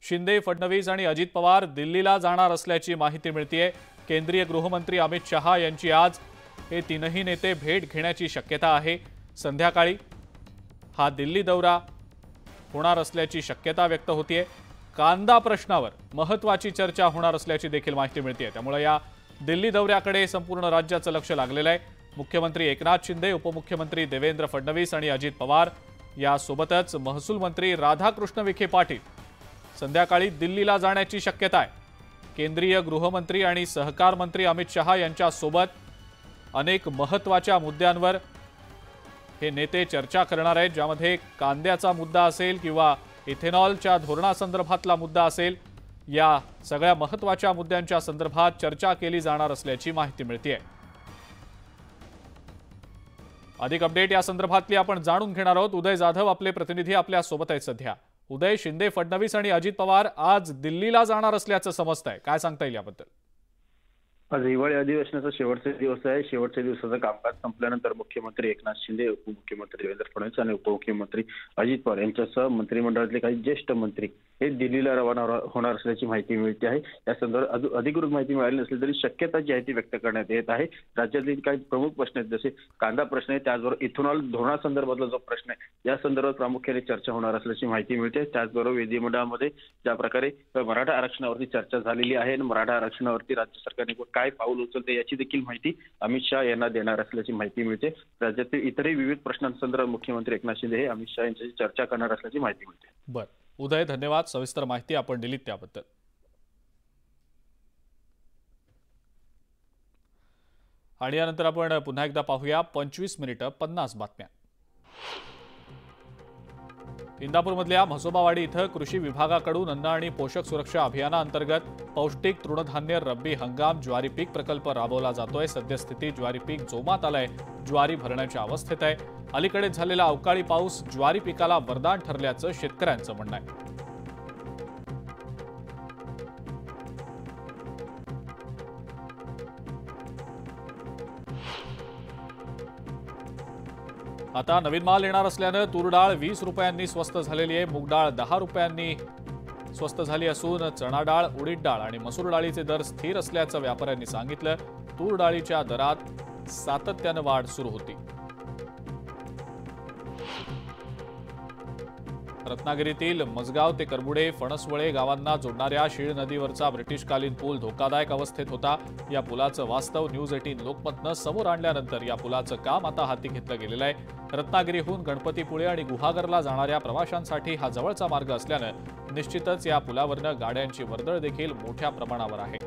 शिंदे, फडणवीस आणि अजित पवार दिल्लीला जाणार असल्याची माहिती मिळतेय। केंद्रीय गृहमंत्री अमित शहा यांची आज हे तीनही नेते भेट घेण्याची शक्यता आहे। संध्याकाळी हा दिल्ली दौरा होणार असल्याची शक्यता व्यक्त होतीये। कांदा प्रश्नावर महत्त्वाची चर्चा होणार असल्याची देखील माहिती मिळतेय। त्यामुळे या दिल्ली दौऱ्याकडे संपूर्ण राज्याचं लक्ष लागलेलं आहे। मुख्यमंत्री एकनाथ शिंदे, उपमुख्यमंत्री देवेंद्र फडणवीस आणि अजित पवार यासोबतच महसूल मंत्री राधाकृष्ण विखे पाटील संध्याकाळी दिल्लीला जाण्याची शक्यता आहे। केंद्रीय गृहमंत्री आणि सहकार मंत्री अमित शहा यांच्या सोबत अनेक महत्त्वाच्या मुद्द्यांवर हे नेते चर्चा करणार आहेत, ज्यामध्ये कांद्याचा मुद्दा असेल किंवा इथेनॉलच्या धोरणासंदर्भातला मुद्दा असेल। या सगळ्या महत्त्वाच्या मुद्द्यांच्या संदर्भात चर्चा केली जाणार असल्याची माहिती मिळतेय। अधिक अपडेट या संदर्भातली आपण जाणून घेणार आहोत। उदय जाधव आपले प्रतिनिधी आपल्या सोबत आहेत सध्या। उदय, शिंदे, फडणवीस आणि अजित पवार आज दिल्लीला जाणार असल्याचं समजतंय, काय सांगता येईल याबद्दल? आज हिवाळी अधिवेशनाचा शेवटचा दिवस आहे। शेवटच्या दिवसाचं कामकाज संपल्यानंतर मुख्यमंत्री एकनाथ शिंदे, उपमुख्यमंत्री देवेंद्र फडणवीस आणि उपमुख्यमंत्री अजित पवार यांच्यासह मंत्रिमंडळातले काही ज्येष्ठ मंत्री हे दिल्लीला रवाना होणार असल्याची माहिती मिळते आहे। या संदर्भात अधिकृत माहिती मिळाली नसली तरी शक्यता जी आहे ती व्यक्त करण्यात येत आहे। राज्यातील काही प्रमुख प्रश्न आहेत, जसे कांदा प्रश्न आहे, त्याचबरोबर इथेनॉल धोरणासंदर्भातला जो प्रश्न आहे या संदर्भात प्रामुख्याने चर्चा होणार असल्याची माहिती मिळते। त्याचबरोबर विधिमंडळामध्ये ज्या प्रकारे मराठा आरक्षणावरती चर्चा झालेली आहे आणि मराठा आरक्षणावरती राज्य सरकारने काय पाऊल उचलते याची देखील माहिती अमित शहा यांना देणार असल्याची माहिती मिळते। राज्यातील इतरही विविध प्रश्नांसंदर्भात मुख्यमंत्री एकनाथ शिंदे हे अमित शहा यांच्याशी चर्चा करणार असल्याची माहिती मिळते। बरं उदय, धन्यवाद सविस्तर माहिती आपण दिलीत त्याबद्दल। आणि यानंतर आपण पुन्हा एकदा पाहूया 25 मिनिटं 50 बातम्या। इंदापूरमधल्या म्हसोबावाडी इथं कृषी विभागाकडून अन्न आणि पोषक सुरक्षा अभियानाअंतर्गत पौष्टिक तृणधान्य रब्बी हंगाम ज्वारी पीक प्रकल्प राबवला जातोय। सद्यस्थिती ज्वारी पीक जोमात आलंय, ज्वारी भरण्याच्या अवस्थेत आहे। अलीकडे झालेला अवकाळी पाऊस ज्वारी पिकाला वरदान ठरल्याचं शेतकऱ्यांचं म्हणणं आहे। आता नवीन माल येणार असल्यानं तूर डाळ 20 रुपयांनी स्वस्त झालेली आहे। मूग डाळ 10 रुपयांनी स्वस्त झाली असून चणा डाळ, उडीद डाळ आणि मसूर डाळीचे दर स्थिर असल्याचं व्यापाऱ्यांनी सांगितलं। तूर डाळीच्या दरात सातत्यानं वाढ सुरू होती। रत्नागिरीतील मजगाव ते करबुडे, फणसवळे गावांना जोडणाऱ्या शीळ नदीवरचा ब्रिटिशकालीन पूल धोकादायक अवस्थेत होता। या पुलाचं वास्तव न्यूज 18 लोकमतनं समोर आणल्यानंतर या पुलाचं काम आता हाती घेतलं गेलेलं आहे। रत्नागिरीहून गणपतीपुळे आणि गुहागरला जाणाऱ्या प्रवाशांसाठी हा जवळचा मार्ग असल्यानं निश्चितच या पुलावरनं गाड्यांची वर्दळ देखील मोठ्या प्रमाणावर आहे।